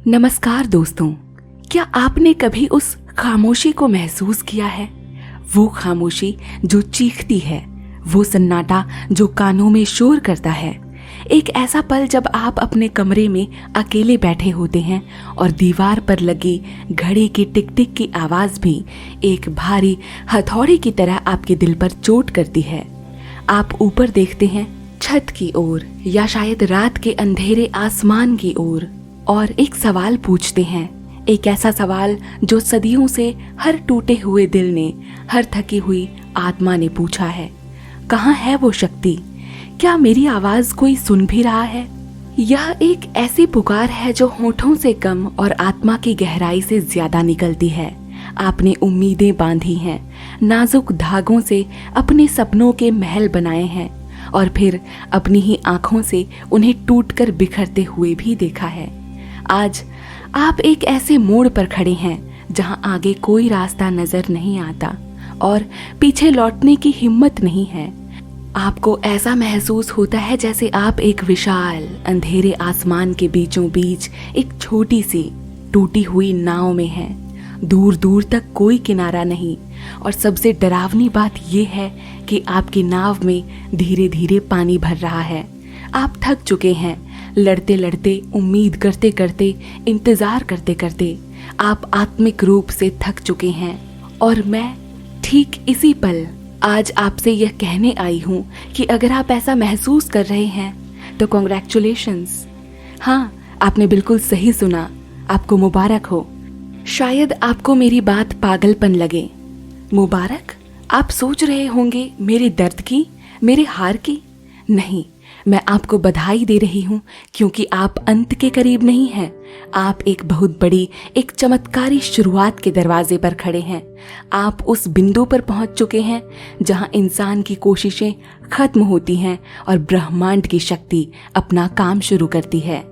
नमस्कार दोस्तों, क्या आपने कभी उस खामोशी को महसूस किया है? वो खामोशी जो चीखती है, वो सन्नाटा जो कानों में शोर करता है। एक ऐसा पल जब आप अपने कमरे में अकेले बैठे होते हैं और दीवार पर लगी घड़ी की टिक टिक की आवाज भी एक भारी हथौड़े की तरह आपके दिल पर चोट करती है। आप ऊपर देखते हैं, छत की ओर या शायद रात के अंधेरे आसमान की ओर, और एक सवाल पूछते हैं, एक ऐसा सवाल जो सदियों से हर टूटे हुए दिल ने, हर थकी हुई आत्मा ने पूछा है। कहाँ है वो शक्ति? क्या मेरी आवाज कोई सुन भी रहा है? यह एक ऐसी पुकार है जो होठों से कम और आत्मा की गहराई से ज्यादा निकलती है। आपने उम्मीदें बांधी हैं, नाजुक धागों से अपने सपनों के महल बनाए हैं और फिर अपनी ही आंखों से उन्हें टूटकर बिखरते हुए भी देखा है। आज आप एक ऐसे मोड़ पर खड़े हैं जहां आगे कोई रास्ता नजर नहीं आता और पीछे लौटने की हिम्मत नहीं है। आपको ऐसा महसूस होता है जैसे आप एक विशाल अंधेरे आसमान के बीचों बीच एक छोटी सी टूटी हुई नाव में हैं। दूर दूर तक कोई किनारा नहीं, और सबसे डरावनी बात यह है कि आपकी नाव में धीरे धीरे पानी भर रहा है। आप थक चुके हैं, लड़ते लड़ते, उम्मीद करते करते, इंतजार करते करते आप आत्मिक रूप से थक चुके हैं। और मैं ठीक इसी पल आज आपसे यह कहने आई हूँ कि अगर आप ऐसा महसूस कर रहे हैं तो कॉन्ग्रेचुलेशंस। हाँ, आपने बिल्कुल सही सुना, आपको मुबारक हो। शायद आपको मेरी बात पागलपन लगे। मुबारक? आप सोच रहे होंगे मेरे दर्द की, मेरे हार की? नहीं, मैं आपको बधाई दे रही हूँ क्योंकि आप अंत के करीब नहीं हैं। आप एक बहुत बड़ी, एक चमत्कारी शुरुआत के दरवाजे पर खड़े हैं। आप उस बिंदु पर पहुँच चुके हैं जहाँ इंसान की कोशिशें खत्म होती हैं और ब्रह्मांड की शक्ति अपना काम शुरू करती है।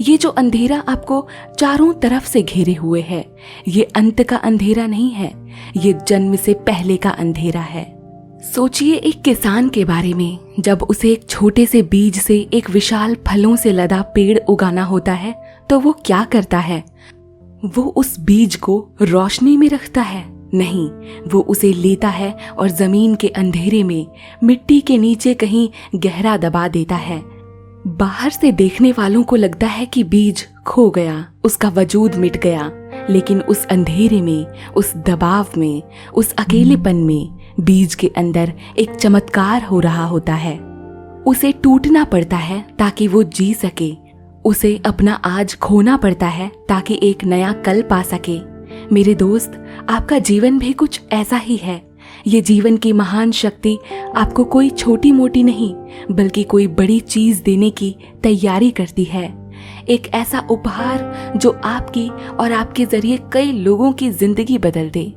ये जो अंधेरा आपको चारों तरफ से घेरे हुए है, ये अंत का अंधेरा नहीं है, ये जन्म से पहले का अंधेरा है। सोचिए एक किसान के बारे में। जब उसे एक छोटे से बीज से एक विशाल फलों से लदा पेड़ उगाना होता है तो वो क्या करता है? वो उस बीज को रोशनी में रखता है? नहीं, वो उसे लेता है और जमीन के अंधेरे में, मिट्टी के नीचे कहीं गहरा दबा देता है। बाहर से देखने वालों को लगता है कि बीज खो गया, उसका वजूद मिट गया, लेकिन उस अंधेरे में, उस दबाव में, उस अकेलेपन में बीज के अंदर एक चमत्कार हो रहा होता है। उसे टूटना पड़ता है ताकि वो जी सके। उसे अपना आज खोना पड़ता है ताकि एक नया कल पा सके। मेरे दोस्त, आपका जीवन भी कुछ ऐसा ही है। ये जीवन की महान शक्ति आपको कोई छोटी मोटी नहीं बल्कि कोई बड़ी चीज देने की तैयारी करती है। एक ऐसा उपहार जो आपकी और आपके जरिए कई लोगों की जिंदगी बदल दे।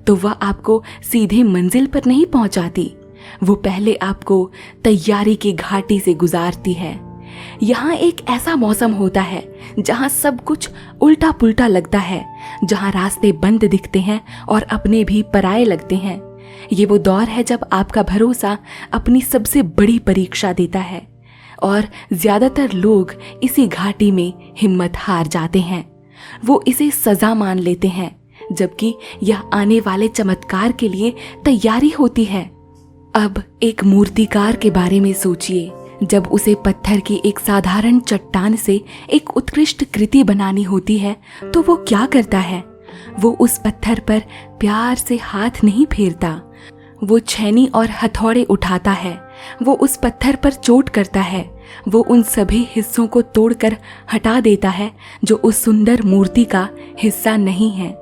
तो वह आपको सीधे मंजिल पर नहीं पहुंचाती, वो पहले आपको तैयारी की घाटी से गुजारती है। यहाँ एक ऐसा मौसम होता है जहाँ सब कुछ उल्टा पुल्टा लगता है, जहाँ रास्ते बंद दिखते हैं और अपने भी पराये लगते हैं। ये वो दौर है जब आपका भरोसा अपनी सबसे बड़ी परीक्षा देता है और ज्यादातर लोग इसी घाटी में हिम्मत हार जाते हैं। वो इसे सजा मान लेते हैं, जबकि यह आने वाले चमत्कार के लिए तैयारी होती है। अब एक मूर्तिकार के बारे में सोचिए। जब उसे पत्थर की एक साधारण चट्टान से एक उत्कृष्ट कृति बनानी होती है तो वो क्या करता है? वो उस पत्थर पर प्यार से हाथ नहीं फेरता, वो छेनी और हथौड़े उठाता है। वो उस पत्थर पर चोट करता है, वो उन सभी हिस्सों को तोड़कर हटा देता है जो उस सुंदर मूर्ति का हिस्सा नहीं है।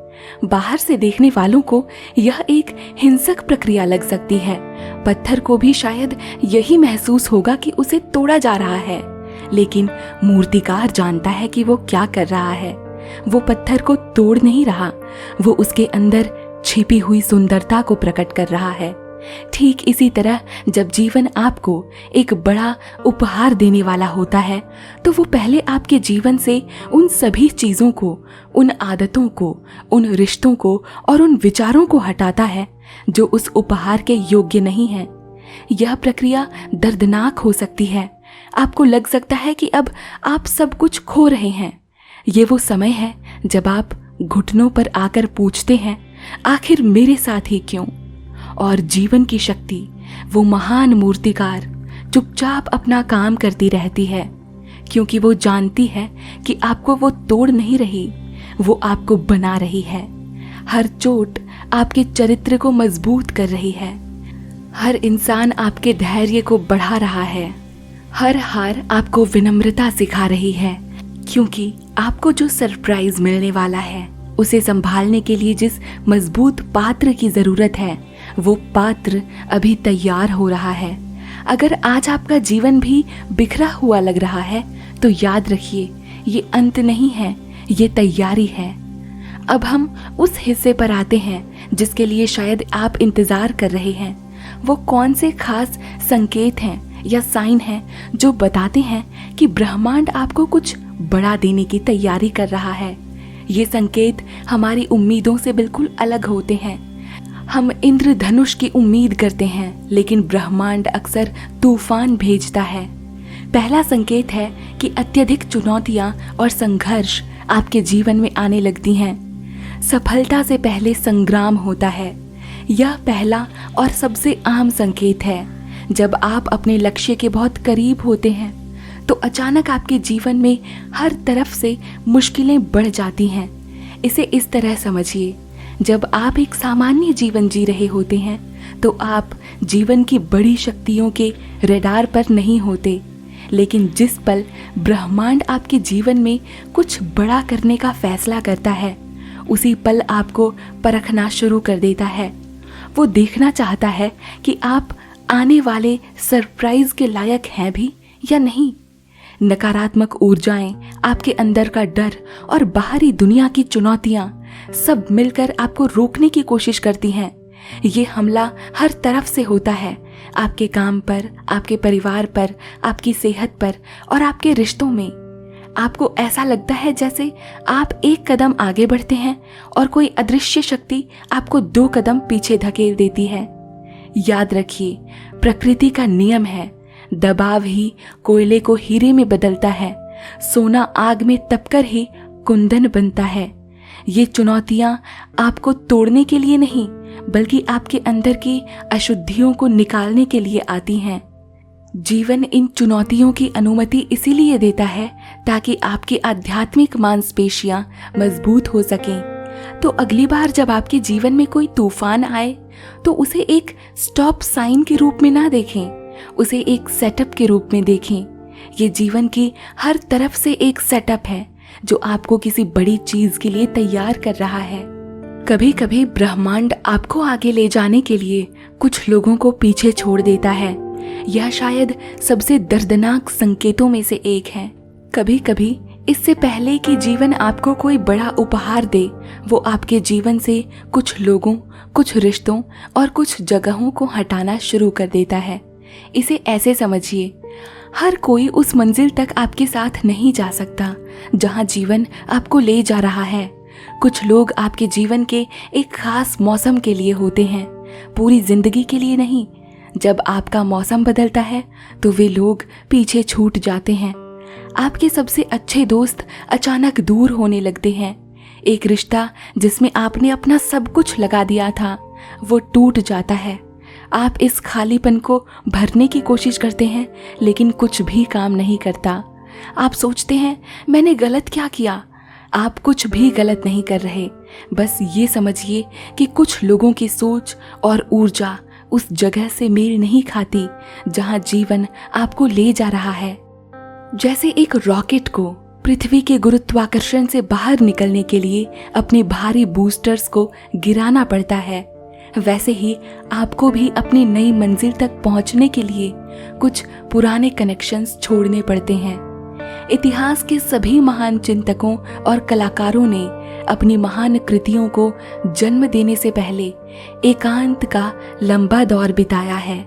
बाहर से देखने वालों को यह एक हिंसक प्रक्रिया लग सकती है। पत्थर को भी शायद यही महसूस होगा कि उसे तोड़ा जा रहा है, लेकिन मूर्तिकार जानता है कि वो क्या कर रहा है। वो पत्थर को तोड़ नहीं रहा, वो उसके अंदर छिपी हुई सुंदरता को प्रकट कर रहा है। ठीक इसी तरह जब जीवन आपको एक बड़ा उपहार देने वाला होता है तो वो पहले आपके जीवन से उन सभी चीज़ों को, उन आदतों को, उन रिश्तों को और उन विचारों को हटाता है जो उस उपहार के योग्य नहीं है। यह प्रक्रिया दर्दनाक हो सकती है। आपको लग सकता है कि अब आप सब कुछ खो रहे हैं, ये वो समय है जब आप घुटनों पर आकर पूछते हैं, आखिर मेरे साथ ही क्यों? और जीवन की शक्ति, वो महान मूर्तिकार, चुपचाप अपना काम करती रहती है, क्योंकि वो जानती है कि आपको वो तोड़ नहीं रही, वो आपको बना रही है। हर चोट आपके चरित्र को मजबूत कर रही है। हर इंसान आपके धैर्य को बढ़ा रहा है। हर हार आपको विनम्रता सिखा रही है, क्योंकि आपको जो सरप्राइज मिलने वाला है, उसे संभालने के लिए जिस मजबूत पात्र की जरूरत है, वो पात्र अभी तैयार हो रहा है। अगर आज आपका जीवन भी बिखरा हुआ लग रहा है, तो याद रखिए, ये अंत नहीं है, ये तैयारी है। अब हम उस हिस्से पर आते हैं जिसके लिए शायद आप इंतजार कर रहे हैं। वो कौन से खास संकेत हैं या साइन हैं जो बताते हैं कि ब्रह्मांड आपको कुछ बड़ा देने की तैयारी कर रहा है। ये संकेत हमारी उम्मीदों से बिल्कुल अलग होते हैं। हम इंद्रधनुष की उम्मीद करते हैं, लेकिन ब्रह्मांड अक्सर तूफान भेजता है। पहला संकेत है कि अत्यधिक चुनौतियां और संघर्ष आपके जीवन में आने लगती हैं। सफलता से पहले संग्राम होता है। यह पहला और सबसे आम संकेत है। जब आप अपने लक्ष्य के बहुत करीब होते हैं, तो अचानक आपके जीवन में हर तरफ से मुश्किलें बढ़ जाती हैं। इसे इस तरह समझिए, जब आप एक सामान्य जीवन जी रहे होते हैं, तो आप जीवन की बड़ी शक्तियों के रडार पर नहीं होते। लेकिन जिस पल ब्रह्मांड आपके जीवन में कुछ बड़ा करने का फैसला करता है, उसी पल आपको परखना शुरू कर देता है। वो देखना चाहता है कि आप आने वाले सरप्राइज के लायक हैं भी या नहीं। नकारात्मक ऊर्जाएं, आपके अंदर का डर और बाहरी दुनिया की चुनौतियां सब मिलकर आपको रोकने की कोशिश करती हैं। ये हमला हर तरफ से होता है, आपके काम पर, आपके परिवार पर, आपकी सेहत पर और आपके रिश्तों में। आपको ऐसा लगता है जैसे आप एक कदम आगे बढ़ते हैं और कोई अदृश्य शक्ति आपको 2 कदम पीछे धकेल देती है। याद रखिए, प्रकृति का नियम है, दबाव ही कोयले को हीरे में बदलता है, सोना आग में तपकर ही कुंदन बनता है। ये चुनौतियां आपको तोड़ने के लिए नहीं, बल्कि आपके अंदर की अशुद्धियों को निकालने के लिए आती हैं। जीवन इन चुनौतियों की अनुमति इसीलिए देता है ताकि आपकी आध्यात्मिक मांसपेशियां मजबूत हो सकें। तो अगली बार जब आपके जीवन में कोई तूफान आए, तो उसे एक स्टॉप साइन के रूप में ना देखें, उसे एक सेटअप के रूप में देखें। ये जीवन की हर तरफ से एक सेटअप है जो आपको किसी बड़ी चीज के लिए तैयार कर रहा है। कभी कभी ब्रह्मांड आपको आगे ले जाने के लिए कुछ लोगों को पीछे छोड़ देता है। यह शायद सबसे दर्दनाक संकेतों में से एक है। कभी कभी इससे पहले कि जीवन आपको कोई बड़ा उपहार दे, वो आपके जीवन से कुछ लोगों, कुछ रिश्तों और कुछ जगहों को हटाना शुरू कर देता है। इसे ऐसे समझिए, हर कोई उस मंजिल तक आपके साथ नहीं जा सकता जहां जीवन आपको ले जा रहा है। कुछ लोग आपके जीवन के एक खास मौसम के लिए होते हैं, पूरी जिंदगी के लिए नहीं। जब आपका मौसम बदलता है तो वे लोग पीछे छूट जाते हैं। आपके सबसे अच्छे दोस्त अचानक दूर होने लगते हैं। एक रिश्ता जिसमें आपने अपना सब कुछ लगा दिया था, वो टूट जाता है। आप इस खालीपन को भरने की कोशिश करते हैं, लेकिन कुछ भी काम नहीं करता। आप सोचते हैं, मैंने गलत क्या किया? आप कुछ भी गलत नहीं कर रहे। बस ये समझिए कि कुछ लोगों की सोच और ऊर्जा उस जगह से मेल नहीं खाती जहां जीवन आपको ले जा रहा है। जैसे एक रॉकेट को पृथ्वी के गुरुत्वाकर्षण से बाहर निकलने के लिए अपने भारी बूस्टर्स को गिराना पड़ता है, वैसे ही आपको भी अपनी नई मंजिल तक पहुंचने के लिए कुछ पुराने कनेक्शंस छोड़ने पड़ते हैं। इतिहास के सभी महान चिंतकों और कलाकारों ने अपनी महान कृतियों को जन्म देने से पहले एकांत का लंबा दौर बिताया है।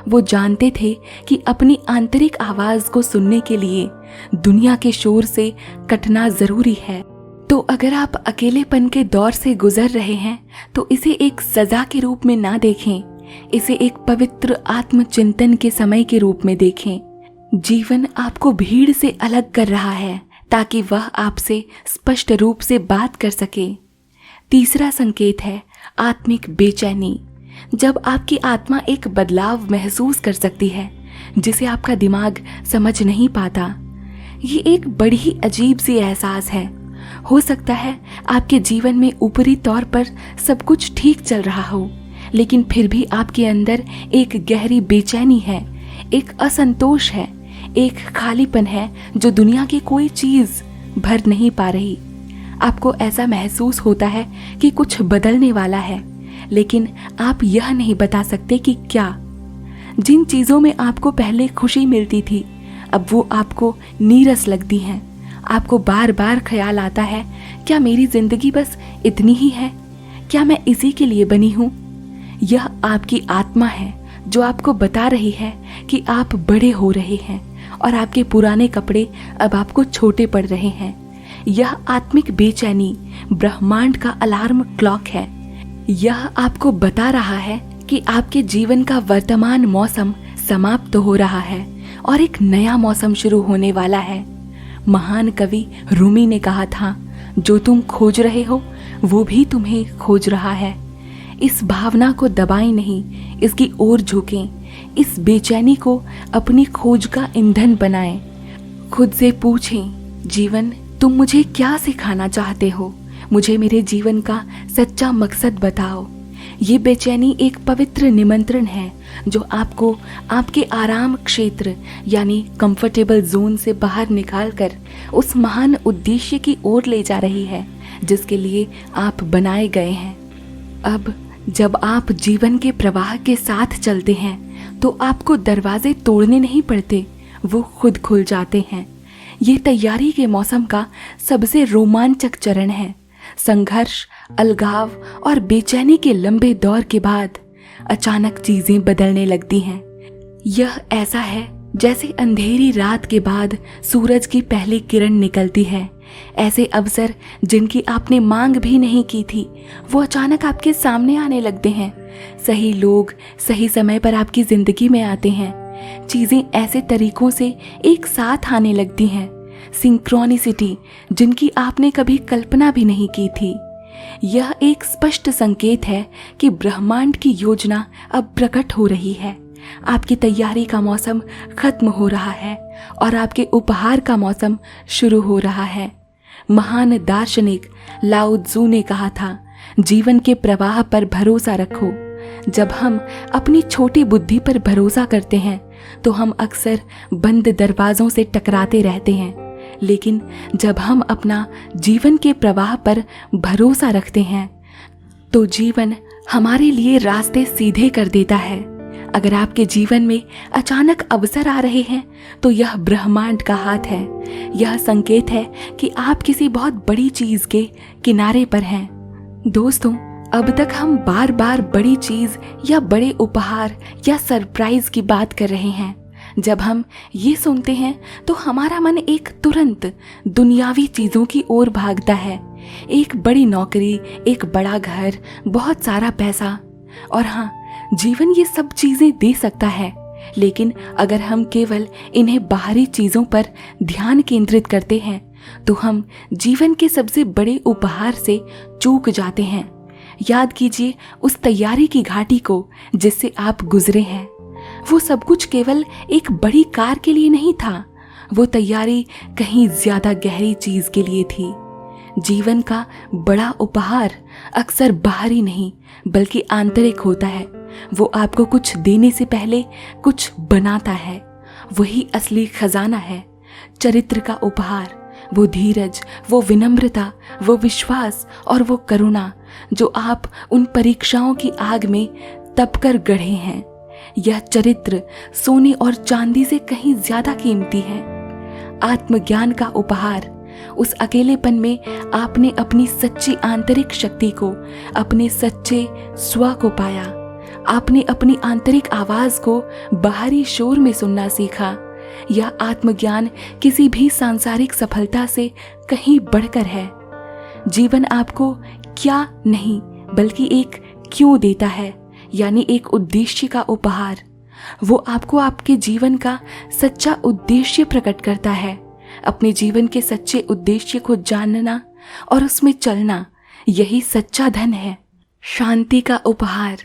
वो जानते थे कि अपनी आंतरिक आवाज को सुनने के लिए दुनिया के शोर से कटना जरूरी है। तो अगर आप अकेलेपन के दौर से गुजर रहे हैं, तो इसे एक सजा के रूप में ना देखें, इसे एक पवित्र आत्मचिंतन के समय के रूप में देखें। जीवन आपको भीड़ से अलग कर रहा है ताकि वह आपसे स्पष्ट रूप से बात कर सके। तीसरा संकेत है आत्मिक बेचैनी। जब आपकी आत्मा एक बदलाव महसूस कर सकती है जिसे आपका दिमाग समझ नहीं पाता। ये एक बड़ी ही अजीब सी एहसास है। हो सकता है आपके जीवन में ऊपरी तौर पर सब कुछ ठीक चल रहा हो, लेकिन फिर भी आपके अंदर एक गहरी बेचैनी है, एक असंतोष है, एक खालीपन है जो दुनिया की कोई चीज भर नहीं पा रही। आपको ऐसा महसूस होता है कि कुछ बदलने वाला है, लेकिन आप यह नहीं बता सकते कि क्या। जिन चीजों में आपको पहले खुशी मिलती थी अब वो आपको नीरस लगती हैं। आपको बार बार ख्याल आता है, क्या मेरी जिंदगी बस इतनी ही है? क्या मैं इसी के लिए बनी हूँ? यह आपकी आत्मा है जो आपको बता रही है कि आप बड़े हो रहे हैं और आपके पुराने कपड़े अब आपको छोटे पड़ रहे हैं। यह आत्मिक बेचैनी ब्रह्मांड का अलार्म क्लॉक है। यह आपको बता रहा है कि आपके जीवन का वर्तमान मौसम समाप्त हो रहा है और एक नया मौसम शुरू होने वाला है। महान कवि रूमी ने कहा था, जो तुम खोज रहे हो वो भी तुम्हें खोज रहा है। इस भावना को दबाएं नहीं, इसकी ओर झुकें। इस बेचैनी को अपनी खोज का ईंधन बनाएं। खुद से पूछें, जीवन तुम मुझे क्या सिखाना चाहते हो? मुझे मेरे जीवन का सच्चा मकसद बताओ। ये बेचैनी एक पवित्र निमंत्रण है जो आपको आपके आराम क्षेत्र यानी कंफर्टेबल जोन से बाहर निकालकर उस महान उद्देश्य की ओर ले जा रही है जिसके लिए आप बनाए गए हैं। अब जब आप जीवन के प्रवाह के साथ चलते हैं तो आपको दरवाजे तोड़ने नहीं पड़ते, वो खुद खुल जाते हैं। ये तैयारी के मौसम का सबसे रोमांचक चरण है। संघर्ष, अलगाव और बेचैनी के लंबे दौर के बाद अचानक चीजें बदलने लगती हैं। यह ऐसा है जैसे अंधेरी रात के बाद सूरज की पहली किरण निकलती है। ऐसे अवसर जिनकी आपने मांग भी नहीं की थी वो अचानक आपके सामने आने लगते हैं। सही लोग सही समय पर आपकी जिंदगी में आते हैं। चीजें ऐसे तरीकों से एक साथ आने लगती हैं, सिंक्रोनिसिटी जिनकी आपने कभी कल्पना भी नहीं की थी। यह एक स्पष्ट संकेत है कि ब्रह्मांड की योजना अब प्रकट हो रही है। आपकी तैयारी का मौसम खत्म हो रहा है और आपके उपहार का मौसम शुरू हो रहा है। महान दार्शनिक लाओ त्सू ने कहा था, जीवन के प्रवाह पर भरोसा रखो। जब हम अपनी छोटी बुद्धि पर भरोसा करते हैं तो हम अक्सर बंद दरवाजों से टकराते रहते हैं, लेकिन जब हम अपना जीवन के प्रवाह पर भरोसा रखते हैं तो जीवन हमारे लिए रास्ते सीधे कर देता है। अगर आपके जीवन में अचानक अवसर आ रहे हैं तो यह ब्रह्मांड का हाथ है। यह संकेत है कि आप किसी बहुत बड़ी चीज के किनारे पर हैं। दोस्तों, अब तक हम बार बार बड़ी चीज या बड़े उपहार या सरप्राइज की बात कर रहे हैं। जब हम ये सुनते हैं तो हमारा मन एक तुरंत दुनियावी चीजों की ओर भागता है। एक बड़ी नौकरी, एक बड़ा घर, बहुत सारा पैसा। और हाँ, जीवन ये सब चीजें दे सकता है, लेकिन अगर हम केवल इन्हें बाहरी चीजों पर ध्यान केंद्रित करते हैं तो हम जीवन के सबसे बड़े उपहार से चूक जाते हैं। याद कीजिए उस तैयारी की घाटी को जिससे आप गुजरे हैं। वो सब कुछ केवल एक बड़ी कार के लिए नहीं था, वो तैयारी कहीं ज्यादा गहरी चीज के लिए थी। जीवन का बड़ा उपहार अक्सर बाहरी नहीं बल्कि आंतरिक होता है। वो आपको कुछ देने से पहले कुछ बनाता है। वही असली खजाना है। चरित्र का उपहार, वो धीरज, वो विनम्रता, वो विश्वास और वो करुणा जो आप उन परीक्षाओं की आग में तपकर गढ़े हैं। यह चरित्र सोने और चांदी से कहीं ज्यादा कीमती है। आत्मज्ञान का उपहार, उस अकेलेपन में आपने अपनी सच्ची आंतरिक शक्ति को, अपने सच्चे स्व को पाया। आपने अपनी आंतरिक आवाज को बाहरी शोर में सुनना सीखा। यह आत्मज्ञान किसी भी सांसारिक सफलता से कहीं बढ़कर है। जीवन आपको क्या नहीं बल्कि एक क्यों देता है, यानी एक उद्देश्य का उपहार। वो आपको आपके जीवन का सच्चा उद्देश्य प्रकट करता है। अपने जीवन के सच्चे उद्देश्य को जानना और उसमें चलना, यही सच्चा धन है। शांति का उपहार,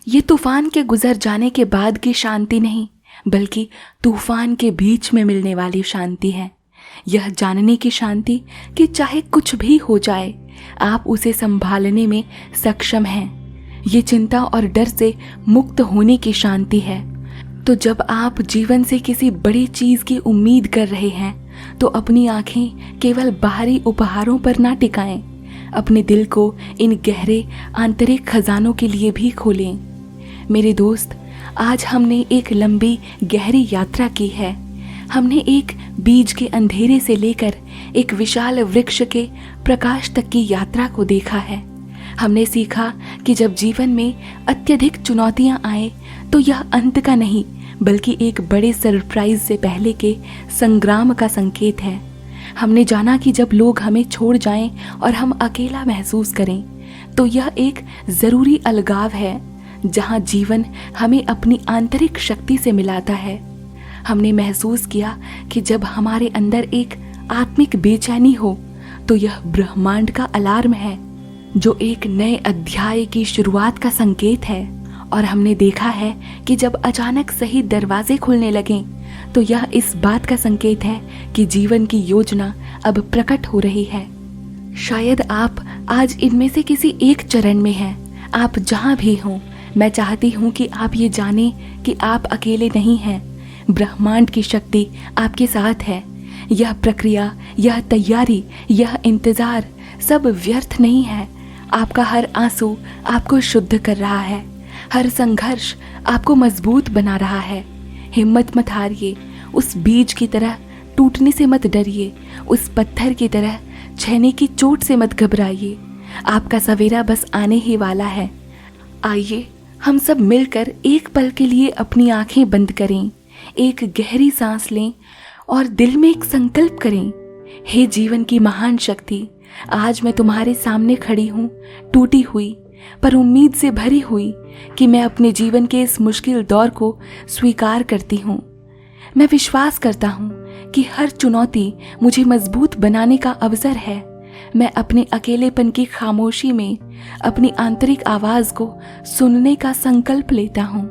ये तूफान के गुजर जाने के बाद की शांति नहीं, बल्कि तूफान के बीच में मिलने वाली शांति है। यह जानने की शांति कि चाहे कुछ भी हो जाए, आप उसे संभालने में सक्षम हैं। ये चिंता और डर से मुक्त होने की शांति है। तो जब आप जीवन से किसी बड़ी चीज की उम्मीद कर रहे हैं, तो अपनी आंखें केवल बाहरी उपहारों पर ना टिकाएं, अपने दिल को इन गहरे आंतरिक खजानों के लिए भी खोलें। मेरे दोस्त, आज हमने एक लंबी गहरी यात्रा की है। हमने एक बीज के अंधेरे से लेकर एक विशाल वृक्ष के प्रकाश तक की यात्रा को देखा है। हमने सीखा कि जब जीवन में अत्यधिक चुनौतियां आए तो यह अंत का नहीं, बल्कि एक बड़े सरप्राइज से पहले के संग्राम का संकेत है। हमने जाना कि जब लोग हमें छोड़ जाएं और हम अकेला महसूस करें, तो यह एक ज़रूरी अलगाव है जहां जीवन हमें अपनी आंतरिक शक्ति से मिलाता है। हमने महसूस किया कि जब हमारे अंदर एक आत्मिक बेचैनी हो, तो यह ब्रह्मांड का अलार्म है, जो एक नए अध्याय की शुरुआत का संकेत है। और हमने देखा है कि जब अचानक सही दरवाजे खुलने लगें, तो यह इस बात का संकेत है कि जीवन की योजना अब प्रकट हो रही है। शायद आप आज इनमें से किसी एक चरण में हैं। आप जहां भी हों, मैं चाहती हूं कि आप ये जानें कि आप अकेले नहीं हैं। ब्रह्मांड की शक्ति आपके साथ है। यह प्रक्रिया, यह तैयारी, यह इंतजार सब व्यर्थ नहीं है। आपका हर आंसू आपको शुद्ध कर रहा है। हर संघर्ष आपको मजबूत बना रहा है। हिम्मत मत हारिए। उस बीज की तरह टूटने से मत डरिए। उस पत्थर की तरह छेने की चोट से मत घबराइए। आपका सवेरा बस आने ही वाला है। आइए हम सब मिलकर एक पल के लिए अपनी आंखें बंद करें, एक गहरी सांस लें और दिल में एक संकल्प करें। हे जीवन की महान शक्ति, आज मैं तुम्हारे सामने खड़ी हूँ, टूटी हुई पर उम्मीद से भरी हुई कि मैं अपने जीवन के इस मुश्किल दौर को स्वीकार करती हूँ। मैं विश्वास करता हूँ कि हर चुनौती मुझे मजबूत बनाने का अवसर है। मैं अपने अकेलेपन की खामोशी में अपनी आंतरिक आवाज को सुनने का संकल्प लेता हूँ।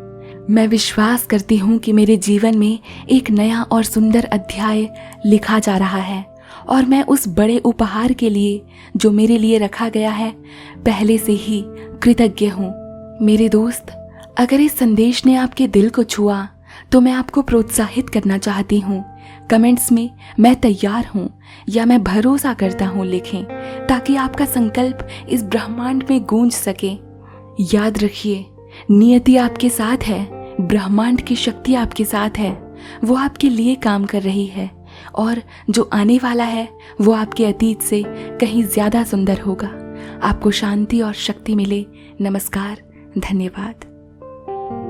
मैं विश्वास करती हूँ कि मेरे जीवन में एक नया और सुंदर अध्याय लिखा जा रहा है और मैं उस बड़े उपहार के लिए जो मेरे लिए रखा गया है पहले से ही कृतज्ञ हूँ। मेरे दोस्त, अगर इस संदेश ने आपके दिल को छुआ तो मैं आपको प्रोत्साहित करना चाहती हूँ। कमेंट्स में मैं तैयार हूँ या मैं भरोसा करता हूँ लिखें, ताकि आपका संकल्प इस ब्रह्मांड में गूंज सके। याद रखिए, नियति आपके साथ है, ब्रह्मांड की शक्ति आपके साथ है। वो आपके लिए काम कर रही है और जो आने वाला है वो आपके अतीत से कहीं ज्यादा सुंदर होगा। आपको शांति और शक्ति मिले। नमस्कार, धन्यवाद।